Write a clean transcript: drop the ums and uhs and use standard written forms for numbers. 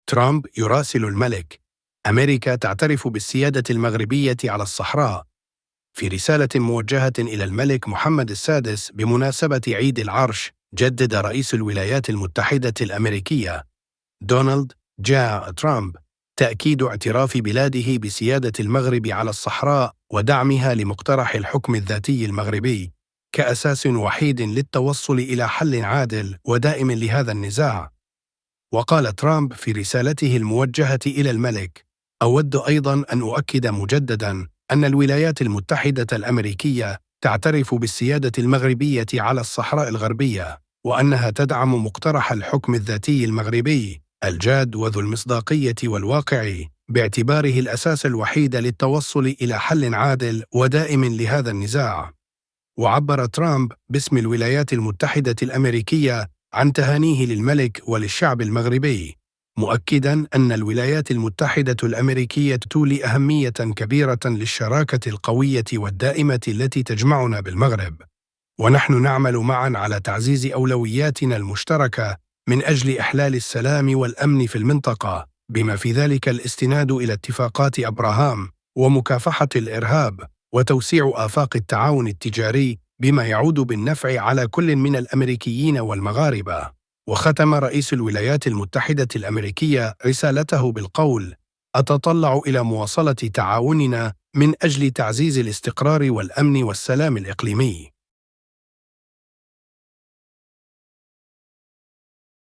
ترامب يراسل الملك: أمريكا تعترف بالسيادة المغربية على الصحراء. في رسالة موجهة إلى الملك محمد السادس بمناسبة عيد العرش، جدد رئيس الولايات المتحدة الأمريكية دونالد جا ترامب تأكيد اعتراف بلاده بسيادة المغرب على الصحراء ودعمها لمقترح الحكم الذاتي المغربي كأساس وحيد للتوصل إلى حل عادل ودائم لهذا النزاع. وقال ترامب في رسالته الموجهة إلى الملك: أود أيضاً أن أؤكد مجدداً أن الولايات المتحدة الأمريكية تعترف بالسيادة المغربية على الصحراء الغربية، وأنها تدعم مقترح الحكم الذاتي المغربي الجاد وذو المصداقية والواقعي باعتباره الأساس الوحيد للتوصل إلى حل عادل ودائم لهذا النزاع. وعبر ترامب باسم الولايات المتحدة الأمريكية عن تهانيه للملك وللشعب المغربي، مؤكداً أن الولايات المتحدة الأمريكية تولي أهمية كبيرة للشراكة القوية والدائمة التي تجمعنا بالمغرب، ونحن نعمل معاً على تعزيز أولوياتنا المشتركة من أجل إحلال السلام والأمن في المنطقة، بما في ذلك الاستناد إلى اتفاقات أبراهام ومكافحة الإرهاب وتوسيع آفاق التعاون التجاري بما يعود بالنفع على كل من الأمريكيين والمغاربة. وختم رئيس الولايات المتحدة الأمريكية رسالته بالقول: أتطلع إلى مواصلة تعاوننا من أجل تعزيز الاستقرار والأمن والسلام الإقليمي.